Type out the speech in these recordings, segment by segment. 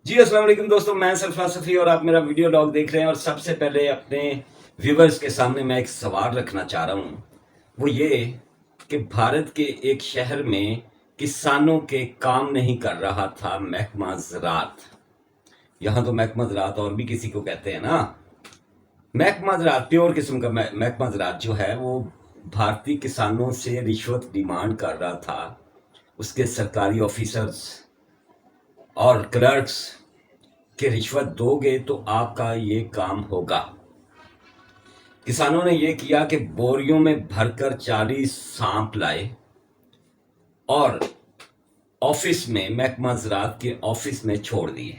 जी अस्सलाम वालेकुम दोस्तों, मैं सरफराज सफी और आप मेरा वीडियो लॉग देख रहे हैं। और सबसे पहले अपने व्यूवर्स के सामने मैं एक सवाल रखना चाह रहा हूँ, वो ये कि भारत के एक शहर में किसानों के काम नहीं कर रहा था महकमा ज़राअत। यहाँ तो महकमा ज़राअत और भी किसी को कहते हैं ना। महकमा ज़राअत प्योर किस्म का महकमा ज़राअत जो है वो भारतीय किसानों से रिश्वत डिमांड कर रहा था। उसके सरकारी ऑफिसर्स और क्लर्क्स कि रिश्वत दोगे तो आपका ये काम होगा। किसानों ने ये किया कि बोरियों में भरकर 40 सांप लाए और ऑफिस में, महकमा ज़राअत के ऑफिस में छोड़ दिए।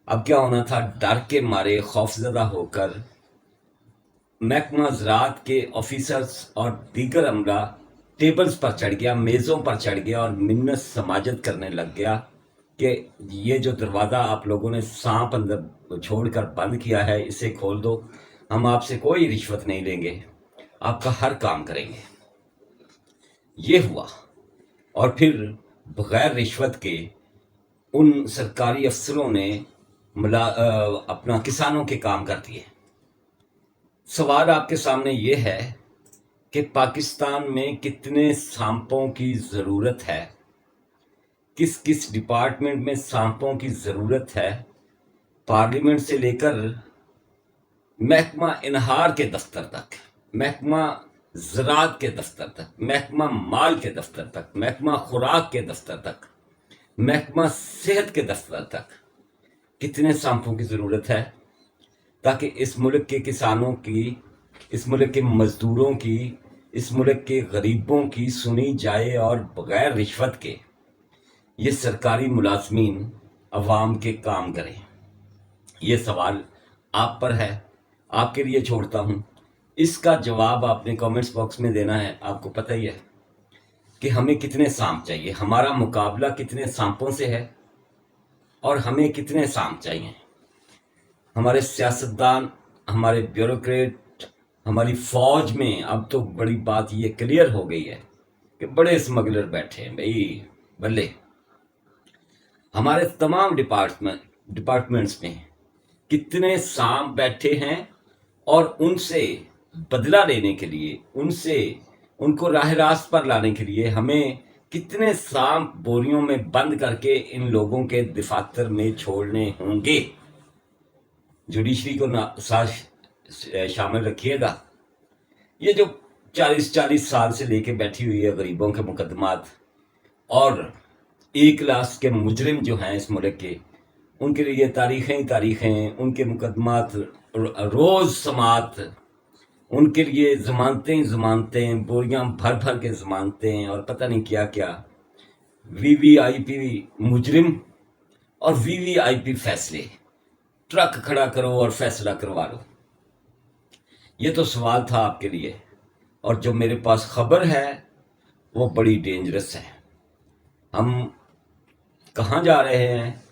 अब क्या होना था, डर के मारे खौफजदा होकर महकमा ज़राअत के ऑफिसर्स और दीगर अमला टेबल्स पर चढ़ गया, मेज़ों पर चढ़ गया और मिन्नत समाजत करने लग गया कि ये जो दरवाज़ा आप लोगों ने सांप अंदर छोड़कर बंद किया है, इसे खोल दो, हम आपसे कोई रिश्वत नहीं लेंगे, आपका हर काम करेंगे। ये हुआ और फिर बगैर रिश्वत के उन सरकारी अफसरों ने अपना किसानों के काम कर दिए। सवाल आपके सामने ये है कि पाकिस्तान में कितने सांपों की ज़रूरत है, किस किस डिपार्टमेंट में सांपों की ज़रूरत है, पार्लियामेंट से लेकर महकमा इनहार के दफ्तर तक, महकमा ज़राअत के दफ्तर तक, महकमा माल के दफ्तर तक, महकमा खुराक के दफ्तर तक, महकमा सेहत के दफ्तर तक कितने सांपों की ज़रूरत है, ताकि इस मुल्क के किसानों की, इस मुल्क के मज़दूरों की, इस मुल्क के गरीबों की सुनी जाए और बग़ैर रिश्वत के ये सरकारी मुलाजमीन अवाम के काम करें। ये सवाल आप पर है, आपके लिए छोड़ता हूँ। इसका जवाब आपने कमेंट्स बॉक्स में देना है। आपको पता ही है कि हमें कितने सांप चाहिए, हमारा मुकाबला कितने सांपों से है और हमें कितने सांप चाहिए। हमारे सियासतदान, हमारे ब्यूरोक्रेट, हमारी फौज में अब तो बड़ी बात ये क्लियर हो गई है कि बड़े स्मगलर बैठे हैं भाई बल्ले। हमारे तमाम डिपार्टमेंट्स में कितने सांप बैठे हैं और उनसे बदला लेने के लिए, उनको राह रास्त पर लाने के लिए हमें कितने सांप बोरियों में बंद करके इन लोगों के दफातर में छोड़ने होंगे। जुडिशरी को साथ शामिल रखिएगा। ये जो 40 साल से लेके बैठी हुई है गरीबों के मुकदमात और एक क्लास के मुजरिम जो हैं इस मुल्क के, उनके लिए तारीखें ही तारीखें, उनके मुकदमात रोज़ समात, उनके लिए ज़मानतें, बोरियां भर भर के ज़मानतें और पता नहीं क्या क्या, वीवीआईपी मुजरिम और वीवीआईपी फैसले। ट्रक खड़ा करो और फैसला करवा लो। ये तो सवाल था आपके लिए, और जो मेरे पास खबर है वो बड़ी डेंजरस है। हम कहाँ जा रहे हैं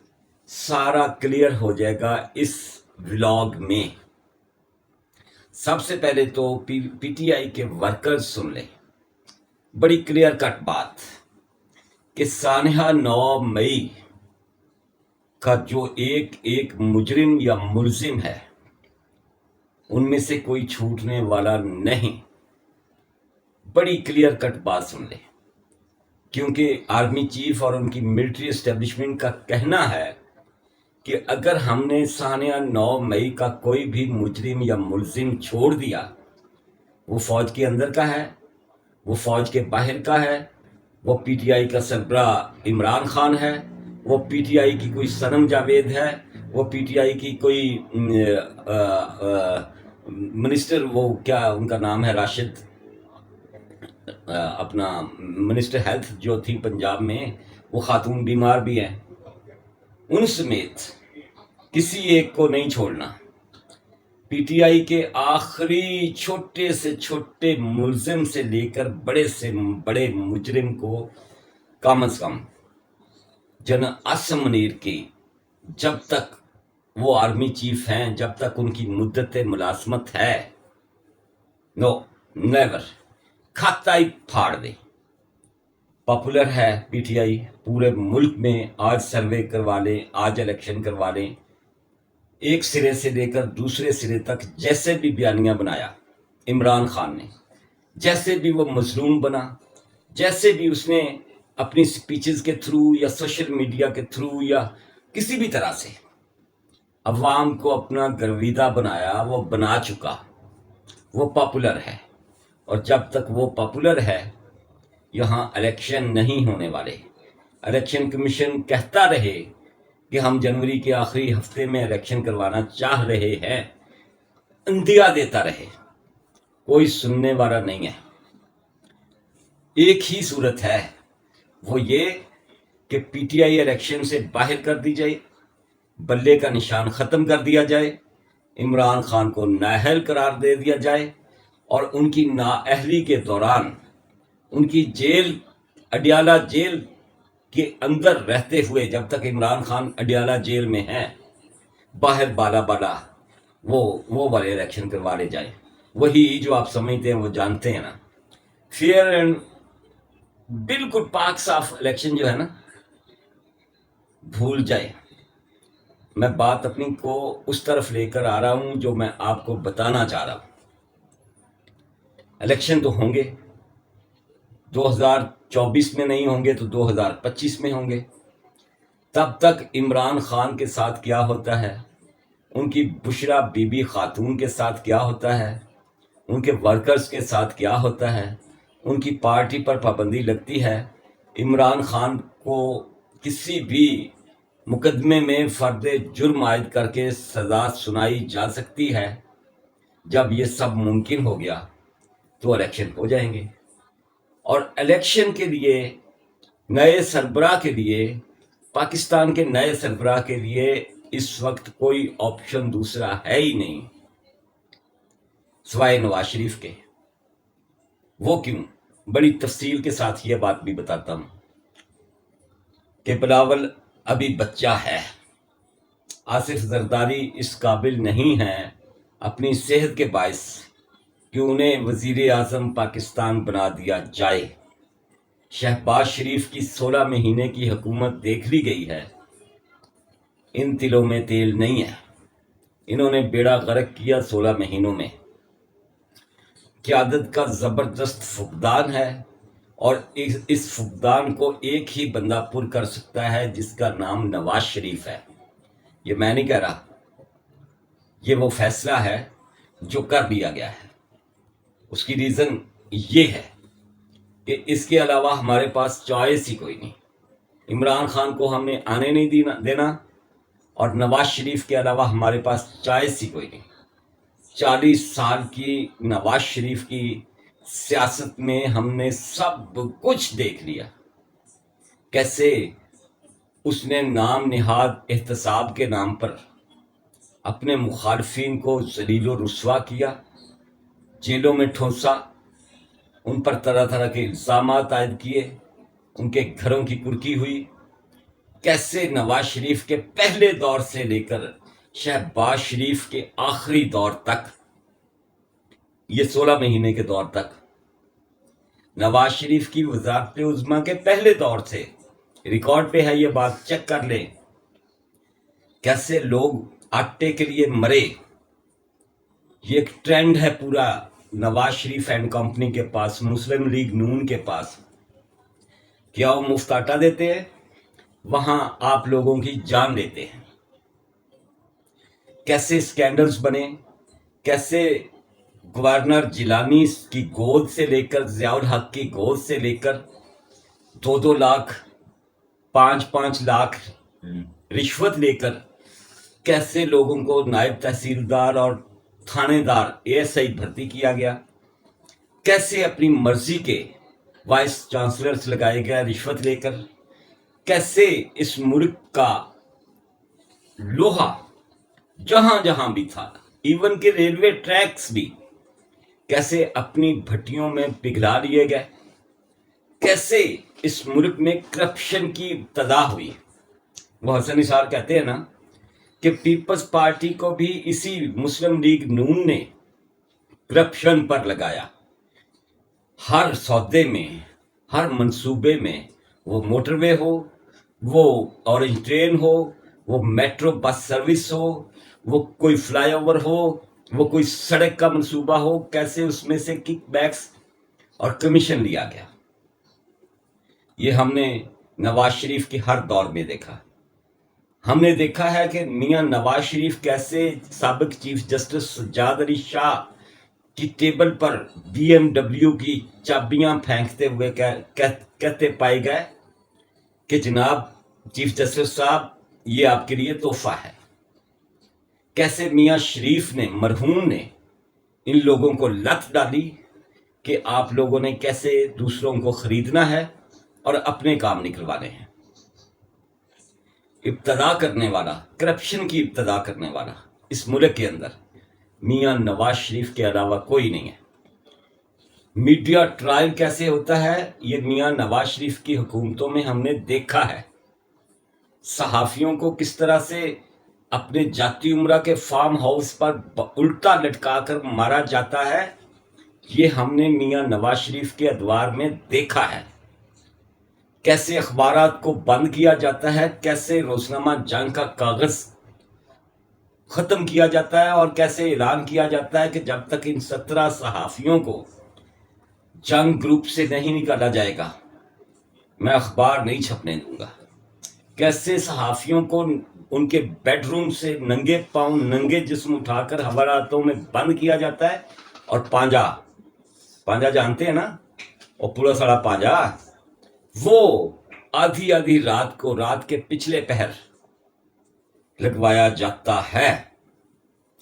सारा क्लियर हो जाएगा इस व्लॉग में। सबसे पहले तो पीटीआई के वर्कर्स सुन लें बड़ी क्लियर कट बात कि सानिया 9 मई का जो एक मुजरिम या मुलजिम है उनमें से कोई छूटने वाला नहीं। बड़ी क्लियर कट बात सुन ले, क्योंकि आर्मी चीफ और उनकी मिलिट्री एस्टेब्लिशमेंट का कहना है कि अगर हमने सानिया 9 मई का कोई भी मुजरिम या मुलजिम छोड़ दिया, वो फौज के अंदर का है, वो फौज के बाहर का है, वो पीटीआई का सरबराह इमरान खान है, वो पीटीआई की कोई सनम जावेद है, वो पीटीआई की कोई मिनिस्टर, वो क्या उनका नाम है, राशिद, अपना मिनिस्टर हेल्थ जो थी पंजाब में, वो खातून बीमार भी हैं। उन समेत किसी एक को नहीं छोड़ना। पीटीआई के आखिरी छोटे से छोटे मुलजिम से लेकर बड़े से बड़े मुजरिम को कम से कम जनरल आसिम मुनीर की, जब तक वो आर्मी चीफ हैं, जब तक उनकी मुद्दत मुलाजमत है, नो नेवर, खाता ही फाड़ दे। पॉपुलर है पीटीआई, पूरे मुल्क में आज सर्वे करवा लें, आज इलेक्शन करवा लें, एक सिरे से लेकर दूसरे सिरे तक जैसे भी बयानियां बनाया इमरान खान ने, जैसे भी वो मजलूम बना, जैसे भी उसने अपनी स्पीचेस के थ्रू या सोशल मीडिया के थ्रू या किसी भी तरह से अवाम को अपना गर्विदा बनाया, वो बना चुका, वो पॉपुलर है। और जब तक वो पॉपुलर है, यहाँ इलेक्शन नहीं होने वाले। इलेक्शन कमीशन कहता रहे कि हम जनवरी के आखिरी हफ्ते में इलेक्शन करवाना चाह रहे हैं, अंदिया देता रहे, कोई सुनने वाला नहीं है। एक ही सूरत है, वो ये कि पीटीआई इलेक्शन से बाहर कर दी जाए, बल्ले का निशान ख़त्म कर दिया जाए, इमरान खान को नाअहल करार दे दिया जाए और उनकी नाअहली के दौरान उनकी जेल, अडियाला जेल के अंदर रहते हुए, जब तक इमरान खान अडियाला जेल में हैं, बाहर बाला बाला वो वाले इलेक्शन करवा ले जाए। वही जो आप समझते हैं, वो जानते हैं ना, फेयर एंड बिल्कुल पाक साफ इलेक्शन जो है ना, भूल जाए। मैं बात अपनी को उस तरफ लेकर आ रहा हूं जो मैं आपको बताना चाह रहा हूं। इलेक्शन तो होंगे, 2024 में नहीं होंगे तो 2025 में होंगे। तब तक इमरान खान के साथ क्या होता है, उनकी बुशरा बीबी खातून के साथ क्या होता है, उनके वर्कर्स के साथ क्या होता है, उनकी पार्टी पर पाबंदी लगती है। इमरान खान को किसी भी मुकदमे में फर्द जुर्म आयद करके सज़ा सुनाई जा सकती है। जब ये सब मुमकिन हो गया तो इलेक्शन हो जाएंगे। और इलेक्शन के लिए, नए सरबराह के लिए, पाकिस्तान के नए सरबराह के लिए इस वक्त कोई ऑप्शन दूसरा है ही नहीं सिवाय नवाज शरीफ के। वो क्यों, बड़ी तफसील के साथ ये बात भी बताता हूं कि बिलावल अभी बच्चा है, आसिफ जरदारी इस काबिल नहीं है अपनी सेहत के बायस कि उन्हें वजीर आज़म पाकिस्तान बना दिया जाए। शहबाज शरीफ की 16 महीने की हुकूमत देख ली गई है, इन तिलों में तेल नहीं है। इन्होंने बेड़ा गर्क किया 16 महीनों में। क़यादत का ज़बरदस्त फुकदान है और इस फुकदान को एक ही बंदा पुर कर सकता है, जिसका नाम नवाज शरीफ है। ये मैं नहीं कह रहा, ये वो फैसला है जो कर लिया गया है। उसकी रीज़न ये है कि इसके अलावा हमारे पास चॉइस ही कोई नहीं। इमरान खान को हमने आने नहीं देना और नवाज शरीफ के अलावा हमारे पास चॉइस ही कोई नहीं। 40 साल की नवाज शरीफ की सियासत में हमने सब कुछ देख लिया, कैसे उसने नाम निहाद एहतसाब के नाम पर अपने मुखालफिन को जलील व रुस्वा किया, जेलों में ठोसा, उन पर तरह तरह के इल्ज़ामात आयद किए, उनके घरों की कुर्की हुई। कैसे नवाज शरीफ के पहले दौर से लेकर शहबाज शरीफ के आखिरी दौर तक, ये 16 महीने के दौर तक, नवाज शरीफ की वज़ारत उज़्मा के पहले दौर से, रिकॉर्ड पे है ये बात, चेक कर लें, कैसे लोग आटे के लिए मरे। ये एक ट्रेंड है पूरा नवाज शरीफ एंड कंपनी के पास, मुस्लिम लीग नून के पास। क्या वो मुफ्त आटा देते हैं, वहां आप लोगों की जान लेते हैं। कैसे स्कैंडल्स बने, कैसे गवर्नर जिलानी की गोद से लेकर, ज़ियाउल हक की गोद से लेकर 2-2 लाख, 5-5 लाख रिश्वत लेकर कैसे लोगों को नायब तहसीलदार और थानेदार एएसआई भर्ती किया गया, कैसे अपनी मर्जी के वाइस चांसलर्स लगाए गए रिश्वत लेकर, कैसे इस मुल्क का लोहा जहां जहां भी था ایون کہ ریلوے ٹریکس بھی کیسے اپنی بھٹیوں میں پگھلا لیے گئے، کیسے اس ملک میں کرپشن کی ابتدا ہوئی۔ وہ حسن نثار کہتے ہیں نا کہ پیپلز پارٹی کو بھی اسی مسلم لیگ نون نے کرپشن پر لگایا، ہر سودے میں، ہر منصوبے میں، وہ موٹر وے ہو، وہ اورنج ٹرین ہو، وہ میٹرو بس سروس ہو، وہ کوئی فلائی اوور ہو، وہ کوئی سڑک کا منصوبہ ہو، کیسے اس میں سے کک بیکس اور کمیشن لیا گیا۔ یہ ہم نے نواز شریف کی ہر دور میں دیکھا۔ ہم نے دیکھا ہے کہ میاں نواز شریف کیسے سابق چیف جسٹس سجاد علی شاہ کی ٹیبل پر بی ایم ڈبلیو کی چابیاں پھینکتے ہوئے کہتے پائے گئے کہ جناب چیف جسٹس صاحب یہ آپ کے لیے تحفہ ہے۔ کیسے میاں شریف نے، مرحوم نے، ان لوگوں کو لت ڈالی کہ آپ لوگوں نے کیسے دوسروں کو خریدنا ہے اور اپنے کام نکلوانے ہیں۔ ابتدا کرنے والا، کرپشن کی ابتدا کرنے والا اس ملک کے اندر میاں نواز شریف کے علاوہ کوئی نہیں ہے۔ میڈیا ٹرائل کیسے ہوتا ہے یہ میاں نواز شریف کی حکومتوں میں ہم نے دیکھا ہے۔ صحافیوں کو کس طرح سے اپنے جاتی عمرہ کے فارم ہاؤس پر الٹا لٹکا کر مارا جاتا ہے، یہ ہم نے میاں نواز شریف کے ادوار میں دیکھا ہے۔ کیسے اخبارات کو بند کیا جاتا ہے، کیسے روزنامہ جنگ کا کاغذ ختم کیا جاتا ہے، اور کیسے اعلان کیا جاتا ہے کہ جب تک ان 17 صحافیوں کو جنگ گروپ سے نہیں نکالا جائے گا میں اخبار نہیں چھپنے دوں گا۔ کیسے صحافیوں کو ان کے بیڈ روم سے ننگے پاؤں، ننگے جسم اٹھا کر حوالاتوں میں بند کیا جاتا ہے، اور پانجا جانتے ہیں نا، اور پورا سڑا پانجا، وہ آدھی آدھی رات کو، رات کے پچھلے پہر لگوایا جاتا ہے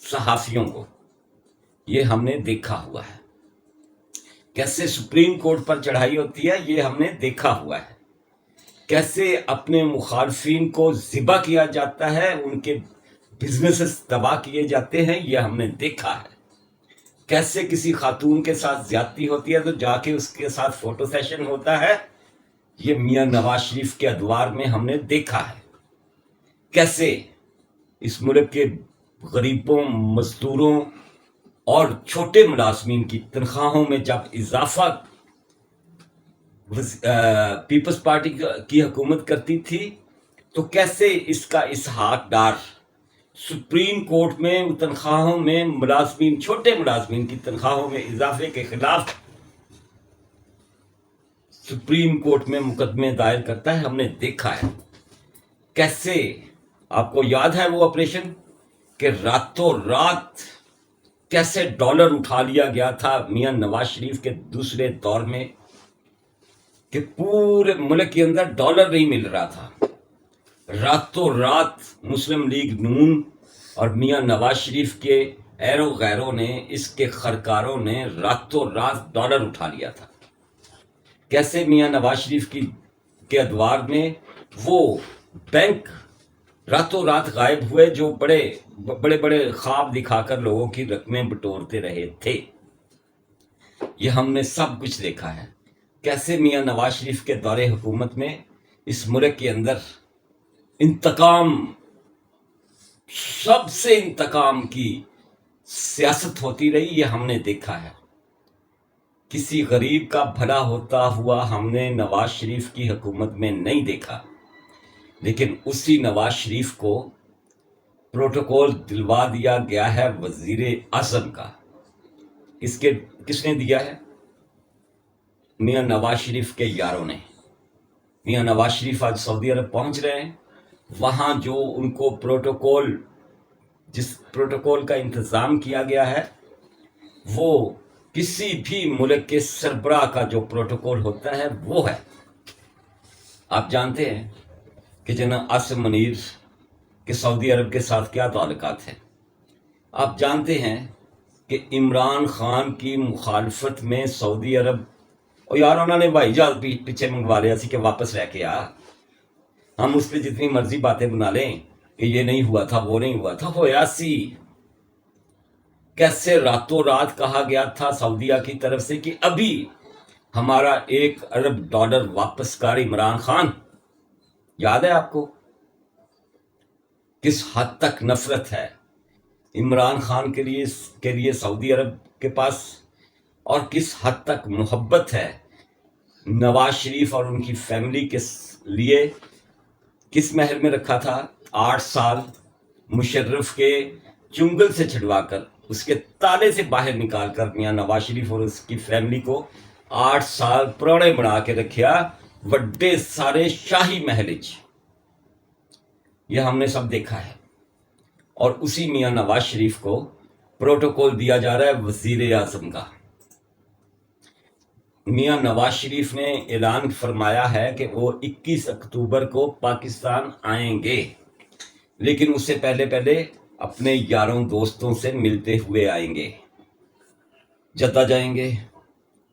صحافیوں کو۔ یہ ہم نے دیکھا ہوا ہے۔ کیسے سپریم کورٹ پر چڑھائی ہوتی ہے یہ ہم نے دیکھا ہوا ہے۔ کیسے اپنے مخالفین کو ذبح کیا جاتا ہے، ان کے بزنسز تباہ کیے جاتے ہیں، یہ ہم نے دیکھا ہے۔ کیسے کسی خاتون کے ساتھ زیادتی ہوتی ہے تو جا کے اس کے ساتھ فوٹو سیشن ہوتا ہے، یہ میاں نواز شریف کے ادوار میں ہم نے دیکھا ہے۔ کیسے اس ملک کے غریبوں، مزدوروں اور چھوٹے ملازمین کی تنخواہوں میں جب اضافہ پیپلز پارٹی کی حکومت کرتی تھی تو کیسے اس کا اسحاق ڈار سپریم کورٹ میں تنخواہوں میں ملازمین، چھوٹے ملازمین کی تنخواہوں میں اضافے کے خلاف سپریم کورٹ میں مقدمے دائر کرتا ہے، ہم نے دیکھا ہے۔ کیسے آپ کو یاد ہے وہ آپریشن کہ راتوں رات کیسے ڈالر اٹھا لیا گیا تھا میاں نواز شریف کے دوسرے دور میں، کہ پورے ملک کے اندر ڈالر نہیں مل رہا تھا۔ راتوں رات مسلم لیگ نون اور میاں نواز شریف کے ایرو غیروں نے، اس کے خرکاروں نے راتوں رات ڈالر اٹھا لیا تھا۔ کیسے میاں نواز شریف کے ادوار میں وہ بینک راتوں رات غائب ہوئے جو بڑے بڑے خواب دکھا کر لوگوں کی رقمیں بٹورتے رہے تھے، یہ ہم نے سب کچھ دیکھا ہے۔ کیسے میاں نواز شریف کے دور حکومت میں اس ملک کے اندر انتقام، سب سے انتقام کی سیاست ہوتی رہی، یہ ہم نے دیکھا ہے۔ کسی غریب کا بھلا ہوتا ہوا ہم نے نواز شریف کی حکومت میں نہیں دیکھا، لیکن اسی نواز شریف کو پروٹوکول دلوا دیا گیا ہے وزیر اعظم کا۔ کس نے دیا ہے؟ میاں نواز شریف کے یاروں نے۔ میاں نواز شریف آج سعودی عرب پہنچ رہے ہیں، وہاں جو ان کو پروٹوکول، جس پروٹوکول کا انتظام کیا گیا ہے، وہ کسی بھی ملک کے سربراہ کا جو پروٹوکول ہوتا ہے وہ ہے۔ آپ جانتے ہیں کہ جناب عاصم منیر کے سعودی عرب کے ساتھ کیا تعلقات ہیں۔ آپ جانتے ہیں کہ عمران خان کی مخالفت میں سعودی عرب، اور یار انہوں نے بھائی جہاز پیچھے منگوا لیا سی کہ واپس لے کے آ، ہم اس پہ جتنی مرضی باتیں بنا لیں کہ یہ نہیں ہوا تھا، وہ نہیں ہوا تھا، ہویا سی۔ कैसे रातों रात कहा गया था सऊदीया की तरफ से कि अभी हमारा $1 अरब वापस कर इमरान खान। याद है आपको किस हद तक नफरत है इमरान खान के लिए सऊदी अरब के पास, और किस हद तक मोहब्बत है नवाज शरीफ और उनकी फैमिली के लिए। किस महल में रखा था 8 साल मुशर्रफ के चुंगल से छिड़वाकर, उसके ताले से बाहर निकालकर मियां नवाज शरीफ और उसकी फैमिली को 8 साल पुराने बना के रखा वड्डे सारे शाही महल। यह हमने सब देखा है। और उसी मियां नवाज शरीफ को प्रोटोकॉल दिया जा रहा है वजीर आजम का। मियां नवाज शरीफ ने ऐलान फरमाया है कि वो 21 अक्टूबर को पाकिस्तान आएंगे, लेकिन उससे पहले पहले अपने यारों दोस्तों से मिलते हुए आएंगे। जद्दा जाएंगे,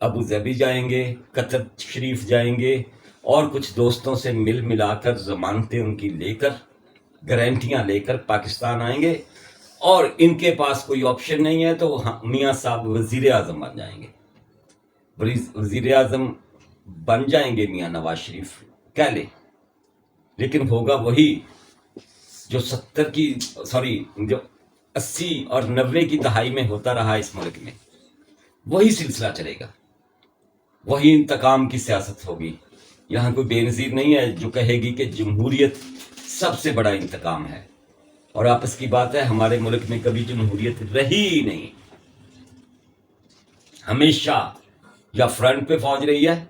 अबू धाबी जाएंगे, कतर शरीफ जाएंगे और कुछ दोस्तों से मिल मिलाकर जमानतें उनकी लेकर, गारंटियां लेकर पाकिस्तान आएंगे। और इनके पास कोई ऑप्शन नहीं है तो मियां साहब वजीर आजम बन जाएंगे। वजीर आजम बन जाएंगे मियां नवाज शरीफ, कह ले, लेकिन होगा वही जो 80 और 90 की दहाई में होता रहा इस मुल्क में। वही सिलसिला चलेगा, वही इंतकाम की सियासत होगी। यहाँ कोई बेनज़ीर नहीं है जो कहेगी कि जमहूरियत सबसे बड़ा इंतकाम है। और आपस की बात है, हमारे मुल्क में कभी जमहूरियत रही ही नहीं। हमेशा या फ्रंट पे फौज रही है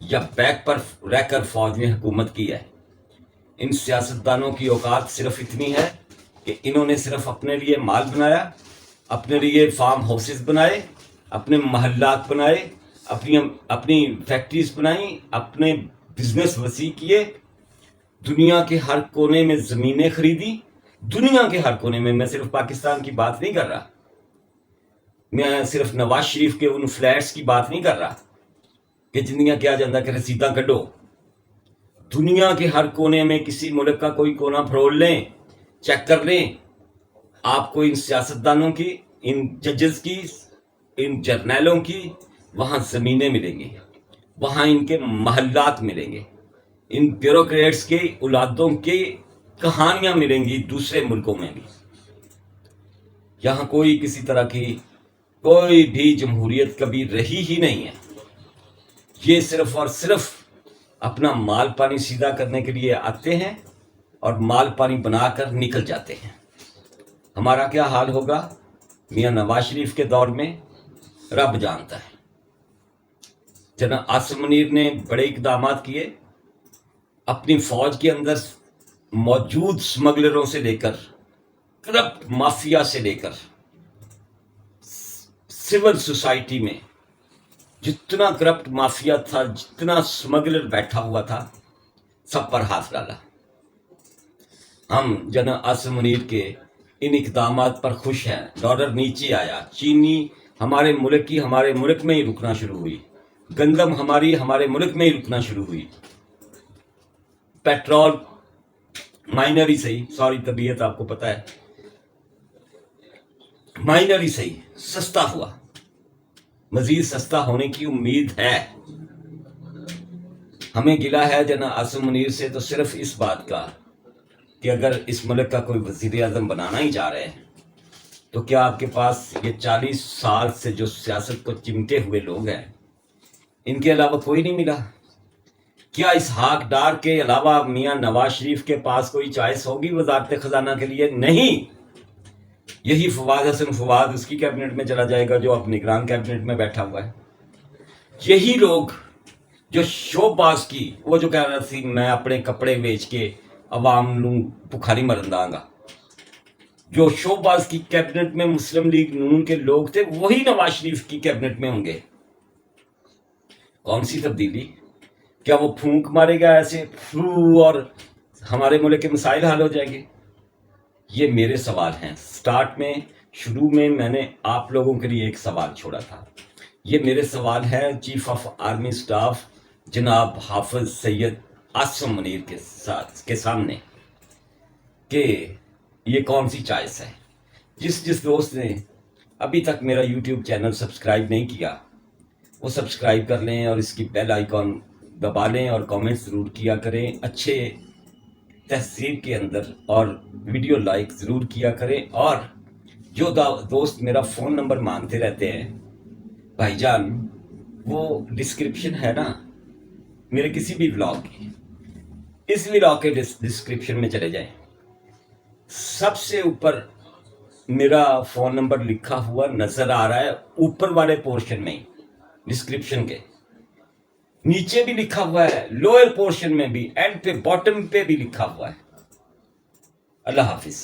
या बैक पर रहकर फौज ने हुकूमत की है। इन सियासतदानों की औकात सिर्फ इतनी है कि इन्होंने सिर्फ अपने लिए माल बनाया, अपने लिए फार्म हाउसेस बनाए, अपने महल्लात बनाए, अपनी फैक्ट्रीज बनाई, अपने बिजनेस वसी किए, दुनिया के हर कोने में जमीनें खरीदी। दुनिया के हर कोने में, मैं सिर्फ पाकिस्तान की बात नहीं कर रहा, मैं सिर्फ नवाज शरीफ के उन फ्लैट्स की बात नहीं कर रहा कि जिंदियां क्या जाता कि रसीदा कड्डो। दुनिया के हर कोने में किसी मुल्क का कोई कोना फरोल लें, चेक कर लें, आपको इन सियासतदानों की, इन जजेस की, इन जर्नैलों की वहां जमीनें मिलेंगी, वहां इनके महल्लात मिलेंगे, इन ब्यूरोक्रेट्स के औलादों की कहानियां मिलेंगी दूसरे मुल्कों में भी। यहां कोई किसी तरह की कोई भी जमहूरियत कभी रही ही नहीं है। ये सिर्फ और सिर्फ अपना माल पानी सीधा करने के लिए आते हैं और माल पानी बनाकर निकल जाते हैं। हमारा क्या हाल होगा मियां नवाज शरीफ के दौर में, रब जानता है। जनाब आसिम मुनीर ने बड़े इकदाम किए, अपनी फौज के अंदर मौजूद स्मगलरों से लेकर, करप्ट माफिया से लेकर, सिविल सोसाइटी में जितना करप्ट माफिया था, जितना स्मगलर बैठा हुआ था, सब पर हाथ डाला। हम जनाब आसिम मुनीर के इन इकदामात पर खुश हैं। डॉलर नीचे आया, चीनी हमारे मुल्क में ही रुकना शुरू हुई, गंदम हमारे मुल्क में ही रुकना शुरू हुई, पेट्रोल माइनर ही सही, सॉरी तबीयत आपको पता है, माइनर ही सही सस्ता हुआ, मजीद सस्ता होने की उम्मीद है। हमें गिला है जनाब आसिम मुनीर से तो सिर्फ इस बात का कि अगर इस मुल्क का कोई वजीर आजम बनाना ही जा रहे हैं तो क्या आपके पास ये 40 साल से जो सियासत को चिमटे हुए लोग हैं, इनके अलावा कोई नहीं मिला? क्या इसहाक डार के अलावा मियां नवाज शरीफ के पास कोई चॉइस होगी वजारत खजाना के लिए? नहीं। यही फवाद हसन फवाद उसकी कैबिनेट में चला जाएगा जो अब निगरान कैबिनेट में बैठा हुआ है। यही लोग जो शोबाज की, वो जो कह रहा थी मैं अपने कपड़े बेच के अवाम नू भुखा नहीं मरन दांगा, जो शोबाज की कैबिनेट में मुस्लिम लीग नून के लोग थे, वही नवाज शरीफ की कैबिनेट में होंगे। कौन सी तब्दीली? क्या वो फूंक मारेगा ऐसे फ्लू और हमारे मुल्क के मसाइल हल हो जाएंगे? ये मेरे सवाल हैं। शुरू में मैंने आप लोगों के लिए एक सवाल छोड़ा था। ये मेरे सवाल है चीफ ऑफ आर्मी स्टाफ जनाब हाफिज सैयद आसिम मुनीर के सामने कि ये कौन सी चॉइस है। जिस दोस्त ने ابھی تک میرا یوٹیوب چینل سبسکرائب نہیں کیا وہ سبسکرائب کر لیں اور اس کی بیل آئیکن دبا لیں اور کامنٹ ضرور کیا کریں اچھے تہذیب کے اندر، اور ویڈیو لائک ضرور کیا کریں. اور جو دوست میرا فون نمبر مانگتے رہتے ہیں بھائی جان، وہ ڈسکرپشن ہے نا میرے کسی بھی ولاگ کی، اس ولاگ کے ڈسکرپشن میں چلے جائیں. سب سے اوپر میرا فون نمبر لکھا ہوا نظر آ رہا ہے، اوپر والے پورشن میں ہی، ڈسکرپشن کے نیچے بھی لکھا ہوا ہے، لوئر پورشن میں بھی، اینڈ پہ باٹم پہ بھی لکھا ہوا ہے. اللہ حافظ.